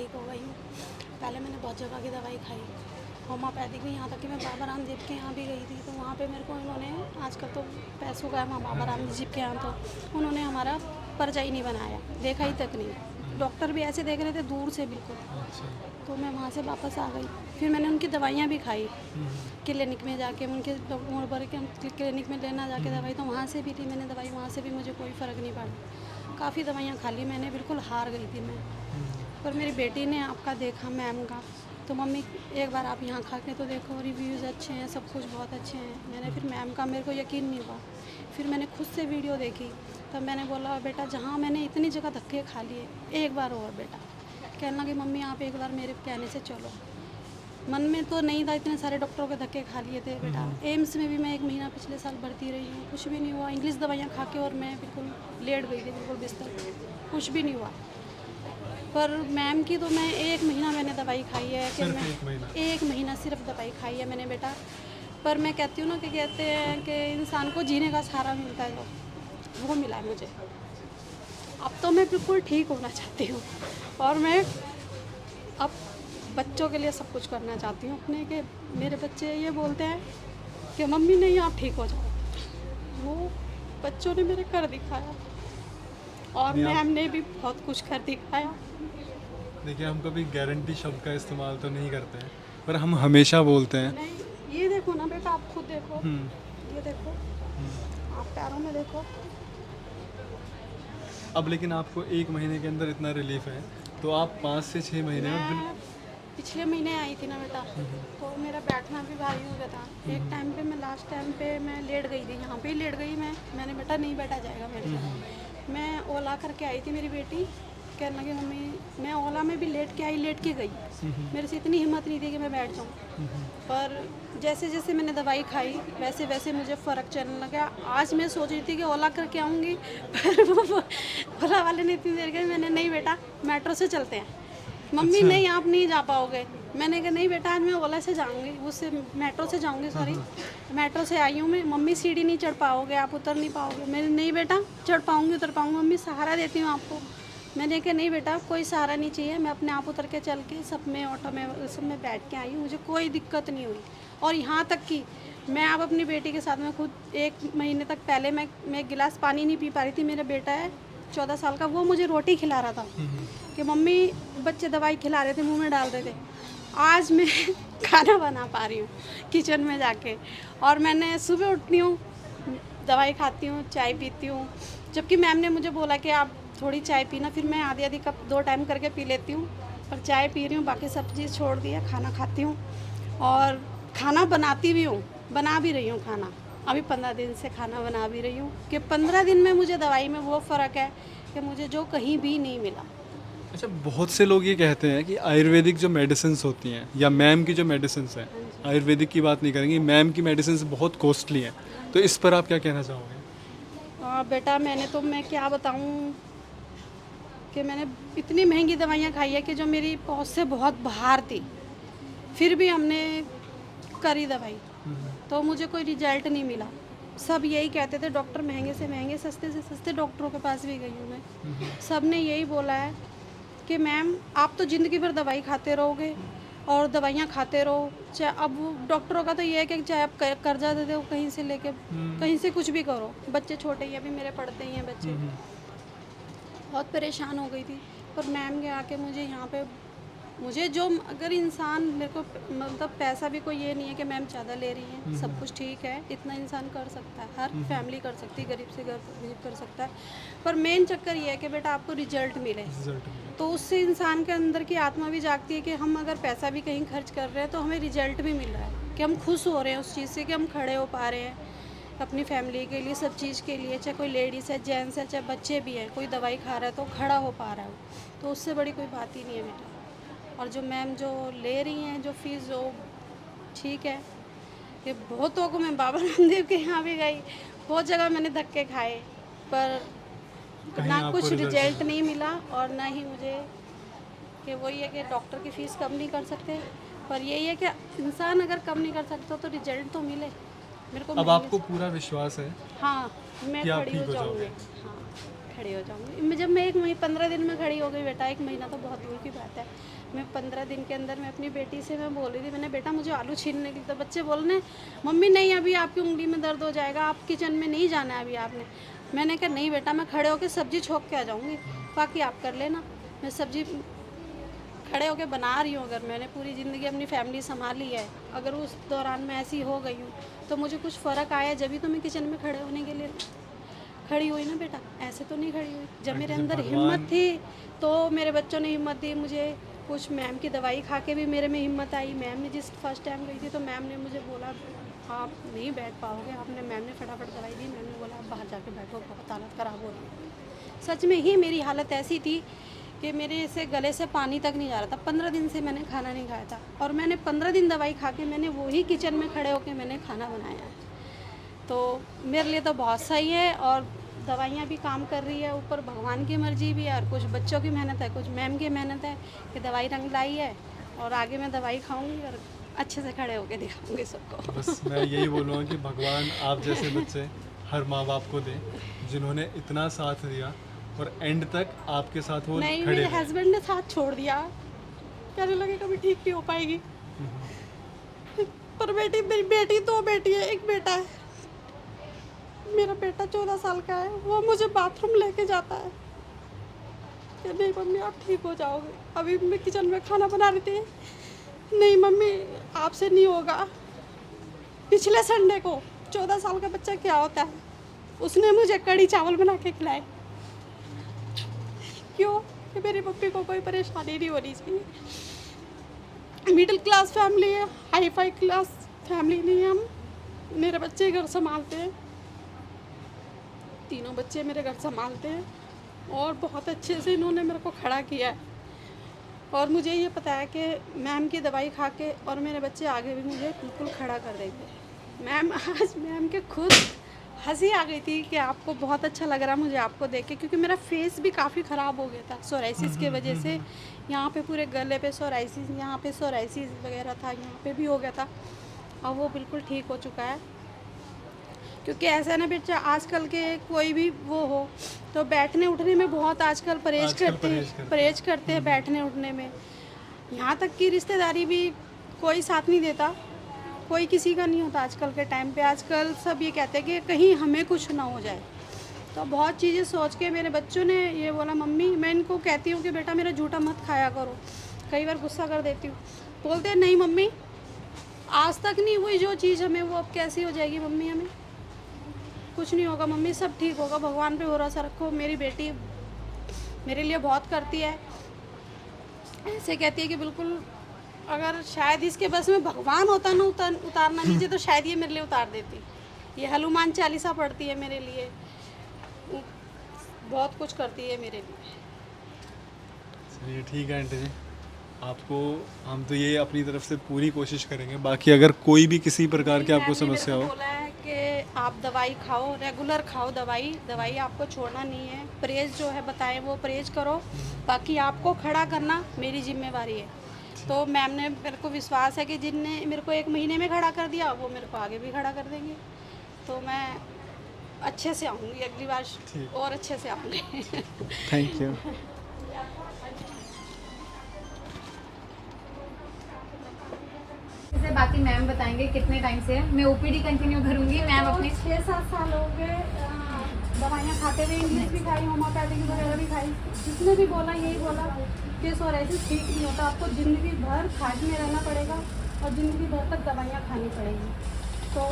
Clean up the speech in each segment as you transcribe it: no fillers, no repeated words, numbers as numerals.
को गई हूँ। पहले मैंने बहुत जगह की दवाई खाई, होम्योपैथिक भी, यहाँ तक कि मैं बाबा रामदेव के यहाँ भी गई थी। तो वहाँ पे मेरे को इन्होंने, आजकल तो पैसों का है वहाँ बाबा रामदेव जी के यहाँ, तो उन्होंने हमारा पर्चा ही नहीं बनाया, देखा ही तक नहीं। डॉक्टर भी ऐसे देख रहे थे दूर से बिल्कुल। तो मैं वहाँ से वापस आ गई। फिर मैंने उनकी दवाइयाँ भी खाई, क्लिनिक में जाके उनके मोड़ के क्लिनिक में लेना जाके दवाई, तो वहाँ से भी ली मैंने दवाई, वहाँ से भी मुझे कोई फ़र्क नहीं पड़ा। काफ़ी दवाइयाँ खा ली मैंने, बिल्कुल हार गई थी मैं। पर मेरी बेटी ने आपका देखा, मैम का, तो मम्मी एक बार आप यहाँ खा के तो देखो, रिव्यूज़ अच्छे हैं, सब कुछ बहुत अच्छे हैं। मैंने फिर मैम का, मेरे को यकीन नहीं हुआ, फिर मैंने खुद से वीडियो देखी। तब मैंने बोला बेटा, जहाँ मैंने इतनी जगह धक्के खा लिए, एक बार और बेटा। कहने लगी मम्मी आप एक बार मेरे कहने से चलो। मन में तो नहीं था, इतने सारे डॉक्टरों के धक्के खा लिए थे बेटा। एम्स में भी मैं 1 महीना पिछले साल भर्ती रही हूँ, कुछ भी नहीं हुआ। इंग्लिश दवाइयाँ खा के और मैं बिल्कुल लेट गई थी, बिल्कुल बिस्तर, कुछ भी नहीं हुआ। पर मैम की तो मैं 1 महीना मैंने दवाई खाई है कि मैं 1 महीना सिर्फ दवाई खाई है मैंने बेटा। पर मैं कहती हूँ ना कि कहते हैं कि इंसान को जीने का सहारा मिलता है, जो वो मिला है मुझे। अब तो मैं बिल्कुल ठीक होना चाहती हूँ, और मैं अब बच्चों के लिए सब कुछ करना चाहती हूँ अपने, कि मेरे बच्चे ये बोलते हैं कि मम्मी नहीं आप ठीक हो जाओ। वो बच्चों ने मेरे कर दिखाया, और मैम ने भी बहुत कुछ कर दिखाया। देखिए, हम कभी गारंटी शब्द का इस्तेमाल तो नहीं करते हैं, पर हम हमेशा बोलते हैं। नहीं, ये देखो ना बेटा, आप खुद देखो, ये देखो, आप पैरों में देखो। अब लेकिन आपको 1 महीने के अंदर इतना रिलीफ है, तो आप 5 से 6 महीने में मैं पिछले महीने आई थी ना बेटा, तो मेरा बैठना भी भारी हो गया था। एक टाइम पे, मैं लास्ट टाइम पे मैं लेट गई थी, यहाँ पे ही लेट गई मैंने बेटा नहीं बैठा जाएगा मेरे से। मैं ओला करके आई थी, मेरी बेटी कहने लगी मम्मी, मैं ओला में भी लेट के आई, लेट के गई। मेरे से इतनी हिम्मत नहीं थी कि मैं बैठ जाऊँ। पर जैसे जैसे मैंने दवाई खाई, वैसे वैसे मुझे फ़र्क चलने लगा। आज मैं सोच रही थी कि ओला करके आऊँगी, पर वो ओला वाले ने इतनी देर कही। मैंने नहीं बेटा, मेट्रो से चलते हैं। मम्मी नहीं आप नहीं जा पाओगे। मैंने कहा नहीं बेटा, आज मैं ओला से जाऊँगी, उससे मेट्रो से जाऊँगी, सॉरी मेट्रो से आई हूँ मैं। मम्मी सीढ़ी नहीं चढ़ पाओगे, आप उतर नहीं पाओगे। मैंने नहीं बेटा, चढ़ पाऊँगी, उतर पाऊँगी, मम्मी सहारा देती हूँ आपको। मैंने कहा नहीं बेटा, कोई सहारा नहीं चाहिए, मैं अपने आप उतर के चल के सब में, ऑटो में, सब में बैठ के आई हूँ, मुझे कोई दिक्कत नहीं हुई। और यहाँ तक कि मैं अब अपनी बेटी के साथ में खुद 1 महीने तक पहले मैं एक गिलास पानी नहीं पी पा रही थी। मेरा बेटा है 14 साल का, वो मुझे रोटी खिला रहा था कि मम्मी बच्चे दवाई खिला रहे थे, मुंह में डाल रहे थे। आज मैं खाना बना पा रही हूँ किचन में जाके, और मैंने सुबह उठती हूँ, दवाई खाती हूँ, चाय पीती हूँ। जबकि मैम ने मुझे बोला कि आप थोड़ी चाय पीना, फिर मैं आधी आधी कप 2 टाइम करके पी लेती हूँ, पर चाय पी रही हूँ, बाकी सब चीज़ छोड़ दिया, खाना खाती हूँ और खाना बनाती भी हूँ, बना भी रही हूँ खाना। अभी 15 दिन से खाना बना भी रही हूँ कि 15 दिन में मुझे दवाई में वो फ़र्क है कि मुझे जो कहीं भी नहीं मिला। अच्छा, बहुत से लोग ये कहते हैं कि आयुर्वेदिक जो मेडिसिन्स होती हैं, या मैम की जो मेडिसिन्स हैं, आयुर्वेदिक की बात नहीं करेंगे, मैम की मेडिसिन्स बहुत कॉस्टली हैं, तो इस पर आप क्या कहना चाहोगे? बेटा मैं क्या बताऊँ कि मैंने इतनी महंगी दवाइयाँ खाई है कि जो मेरी पहुँच से बहुत बाहर थी, फिर भी हमने करी दवाई, तो मुझे कोई रिजल्ट नहीं मिला। सब यही कहते थे, डॉक्टर महंगे से महंगे, सस्ते से सस्ते डॉक्टरों के पास भी गई हूँ मैं। सब ने यही बोला है कि मैम आप तो ज़िंदगी भर दवाई खाते रहोगे और दवाइयाँ खाते रहो। चाहे अब डॉक्टरों का तो ये है कि चाहे आप कर्जा दे दो कहीं से लेके, कहीं से कुछ भी करो। बच्चे छोटे ही अभी मेरे पढ़ते ही हैं बच्चे। बहुत परेशान हो गई थी, पर मैम के आके मुझे यहाँ पे, मुझे जो, अगर इंसान मेरे को, मतलब पैसा भी कोई ये नहीं है कि मैम ज़्यादा ले रही हैं, सब कुछ ठीक है, इतना इंसान कर सकता है, हर फैमिली कर सकती है, गरीब से गरीब कर सकता है। पर मेन चक्कर ये है कि बेटा आपको रिजल्ट मिले, तो उससे इंसान के अंदर की आत्मा भी जागती है कि हम अगर पैसा भी कहीं खर्च कर रहे हैं तो हमें रिजल्ट भी मिल रहा है, कि हम खुश हो रहे हैं उस चीज़ से, कि हम खड़े हो पा रहे हैं अपनी फैमिली के लिए, सब चीज़ के लिए। चाहे कोई लेडीज़ है, जेंट्स है, चाहे बच्चे भी हैं, कोई दवाई खा रहा है तो खड़ा हो पा रहा है, तो उससे बड़ी कोई बात ही नहीं है बेटा। और जो मैम जो ले रही हैं जो फीस, जो ठीक है, कि बहुतों को, मैं बाबा रामदेव के यहाँ भी गई, बहुत जगह मैंने धक्के खाए, पर ना कुछ रिजल्ट नहीं मिला, और ना ही मुझे, कि वही है कि डॉक्टर की फ़ीस कम नहीं कर सकते, पर यही है कि इंसान अगर कम नहीं कर सकता तो रिजल्ट तो मिले। मेरे को अब आपको पूरा विश्वास है हाँ, मैं कि आप खड़ी ठीक हो हो जाऊँगी। जाओगे? हाँ, खड़ी हो जाऊँगी। जब मैं 15 दिन में खड़ी हो गई बेटा, 1 महीना तो बहुत दूर की बात है। मैं 15 दिन के अंदर मैं अपनी बेटी से मैं बोल रही थी, मैंने बेटा मुझे आलू छीलने की, तो बच्चे बोलने मम्मी नहीं अभी आपकी उंगली में दर्द हो जाएगा, आप किचन में नहीं जाना है अभी आपने। मैंने कहा नहीं बेटा, मैं खड़े होकर सब्जी छोंक के आ जाऊँगी, बाकी आप कर लेना। मैं सब्जी खड़े होकर बना रही हूँ। अगर मैंने पूरी ज़िंदगी अपनी फैमिली संभाली है, अगर उस दौरान मैं ऐसी हो गई हूँ तो मुझे कुछ फ़र्क आया, जब भी तो मैं किचन में खड़े होने के लिए खड़ी हुई ना बेटा, ऐसे तो नहीं खड़ी हुई। जब मेरे अंदर हिम्मत थी तो मेरे बच्चों ने हिम्मत दी मुझे। कुछ मैम की दवाई खा के भी मेरे में हिम्मत आई। मैम ने जिस फर्स्ट टाइम गई थी तो मैम ने मुझे बोला आप नहीं बैठ पाओगे, आपने मैम ने फटाफट दवाई दी। मैम ने बोला आप बाहर जाके बैठो, बहुत हालत ख़राब हो रही है। सच में ही मेरी हालत ऐसी थी कि मेरे से गले से पानी तक नहीं जा रहा था। 15 दिन से मैंने खाना नहीं खाया था, और मैंने 15 दिन दवाई खा के मैंने वही किचन में खड़े होकर मैंने खाना बनाया है। तो मेरे लिए तो बहुत सही है, और दवाइयाँ भी काम कर रही है। ऊपर भगवान की मर्जी भी है, और कुछ बच्चों की मेहनत है, कुछ मैम की मेहनत है कि दवाई रंग लाई है, और आगे मैं दवाई खाऊंगी और अच्छे से खड़े होकर दिखाऊंगी सबको। बस मैं यही बोलूँगा कि भगवान आप जैसे बच्चे हर माँ बाप को दे, जिन्होंने इतना साथ दिया और एंड तक आपके साथ वो नहीं, खड़े मेरे रहे। हस्बैंड ने साथ छोड़ दिया, कहने लगे कभी ठीक नहीं हो पाएगी। पर बेटी, मेरी बेटी 2 बेटी है, 1 बेटा है। मेरा बेटा 14 साल का है, वो मुझे बाथरूम लेके जाता है कि नहीं मम्मी आप ठीक हो जाओगे। अभी मैं किचन में खाना बना रही थी, नहीं मम्मी आपसे नहीं होगा। पिछले संडे को 14 साल का बच्चा क्या होता है, उसने मुझे कड़ी चावल बना के खिलाए। क्यों? कि मेरी मम्मी को कोई परेशानी नहीं होनी चाहिए। मिडिल क्लास फैमिली है, हाई फाई क्लास फैमिली नहीं है हम। मेरे बच्चे घर संभालते हैं, तीनों बच्चे मेरे घर संभालते हैं, और बहुत अच्छे से इन्होंने मेरे को खड़ा किया है। और मुझे ये पता है कि मैम की दवाई खा के और मेरे बच्चे आगे भी मुझे बिल्कुल खड़ा कर देंगे। मैम, आज मैम के खुद हंसी आ गई थी कि आपको बहुत अच्छा लग रहा मुझे आपको देख के, क्योंकि मेरा फेस भी काफ़ी ख़राब हो गया था सोराइसिस की वजह से। यहाँ पे पूरे गले पे सोराइसिस, यहाँ पे सोराइसिस वगैरह था, यहाँ पे भी हो गया था, और वो बिल्कुल ठीक हो चुका है। क्योंकि ऐसा ना बेटा, आजकल के कोई भी वो हो तो बैठने उठने में बहुत आजकल परहेज करते हैं बैठने उठने में। यहाँ तक कि रिश्तेदारी भी कोई साथ नहीं देता, कोई किसी का नहीं होता आजकल के टाइम पे। आजकल सब ये कहते हैं कि कहीं हमें कुछ ना हो जाए। तो बहुत चीज़ें सोच के मेरे बच्चों ने ये बोला मम्मी, मैं इनको कहती हूँ कि बेटा मेरा झूठा मत खाया करो, कई बार गुस्सा कर देती हूँ। बोलते हैं नहीं मम्मी, आज तक नहीं हुई जो चीज़ हमें वो अब कैसी हो जाएगी मम्मी, हमें कुछ नहीं होगा मम्मी, सब ठीक होगा, भगवान पे भरोसा रखो। मेरी बेटी मेरे लिए बहुत करती है, ऐसे कहती है कि बिल्कुल अगर शायद इसके बस में भगवान होता ना उतारना नीचे, तो शायद ये मेरे लिए उतार देती। ये हनुमान चालीसा पढ़ती है मेरे लिए, बहुत कुछ करती है मेरे लिए। चलिए ठीक है आंटी जी, आपको हम तो ये अपनी तरफ से पूरी कोशिश करेंगे। बाकी अगर कोई भी किसी प्रकार की आपको समस्या हो, बोला है कि आप दवाई खाओ, रेगुलर खाओ दवाई आपको छोड़ना नहीं है। परहेज जो है बताएं वो परहेज करो, बाकी आपको खड़ा करना मेरी जिम्मेवारी है। तो मैम ने मेरे को विश्वास है कि जिनने मेरे को 1 महीने में खड़ा कर दिया वो मेरे को आगे भी खड़ा कर देंगे। तो मैं अच्छे से आऊँगी, अगली बार और अच्छे से आऊँगी। Thank you. जैसे बाकी मैम बताएंगे कितने टाइम से मैं ओपीडी कंटिन्यू करूंगी। मैम अपने 6-7 साल हो गए दवाइयाँ खाते हुए, इंग्लिश भी खाई, होम्योपैथिक वगैरह भी खाई। जिसने भी बोला यही बोला कि सोराइसिस ठीक नहीं होता, आपको ज़िंदगी भर खाट में रहना पड़ेगा और ज़िंदगी भर तक दवाइयाँ खानी पड़ेगी। तो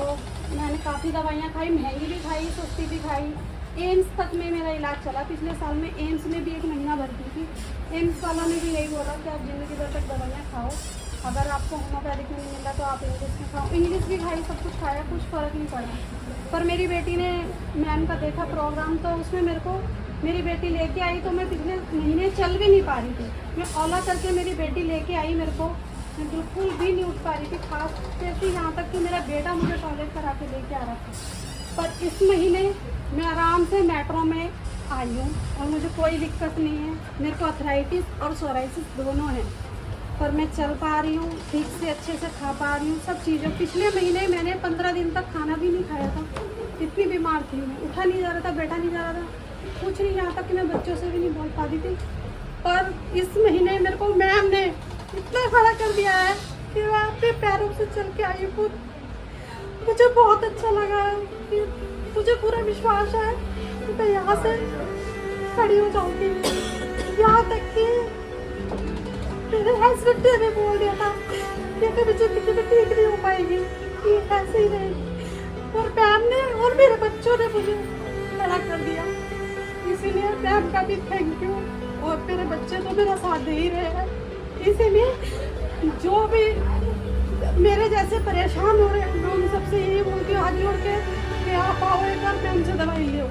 मैंने काफ़ी दवाइयाँ खाई, महंगी भी खाई, सस्ती भी खाई। एम्स तक में मेरा इलाज चला। पिछले साल में एम्स में भी 1 महीना भर्ती थी। एम्स वालों ने भी यही बोला कि आप ज़िंदगी भर तक दवाइयाँ खाओ, अगर आपको होम्योपैथिक में नहीं मिला तो आप इंग्लिश में खाओ। इंग्लिश भी खाई, सब कुछ खाया, कुछ फ़र्क नहीं पड़ा। पर मेरी बेटी ने मैम का देखा प्रोग्राम, तो उसमें मेरे को मेरी बेटी लेके आई, तो मैं पिछले महीने चल भी नहीं पा रही थी। मैं ओला करके मेरी बेटी लेके आई मेरे को, मैं बिल्कुल भी नहीं उठ पा रही थी, खास करके यहाँ तक कि मेरा बेटा मुझे टॉयलेट करा के लेके आ रहा था। पर इस महीने मैं आराम से मेट्रो में आई हूँ और मुझे कोई दिक्कत नहीं है। मेरे को अर्थराइटिस और सोराइसिस दोनों हैं, पर मैं चल पा रही हूँ, ठीक से अच्छे से खा पा रही हूँ सब चीज़ें। पिछले महीने मैंने 15 दिन तक खाना भी नहीं खाया था, इतनी बीमार थी मैं, उठा नहीं जा रहा था, बैठा नहीं जा रहा था। कुछ नहीं, यहाँ तक कि मैं बच्चों से भी नहीं बोल पाती थी। पर इस महीने मेरे को मैम ने इतना खड़ा कर दिया है कि मैं अपने पैरों से चल के आई हूँ। मुझे बहुत अच्छा लगा कि मुझे पूरा विश्वास है कि मैं यहाँ से खड़ी हो जाऊँगी। यहाँ तक कि मेरे हस्बैंड ने भी बोल दिया था कि कभी जिंदगी में ठीक नहीं हो पाएगी, कि ऐसे ही रहेगी। और मैम ने और मेरे बच्चों ने मुझे खड़ा कर दिया, इसीलिए मैम का भी थैंक यू। और मेरे बच्चे तो मेरा साथ दे ही रहे हैं, इसीलिए जो भी मेरे जैसे परेशान हो रहे हैं मैं उन सबसे यही बोलती हूँ हाथ जोड़ के कि आप आओ एक बार मैम से दवाई ले।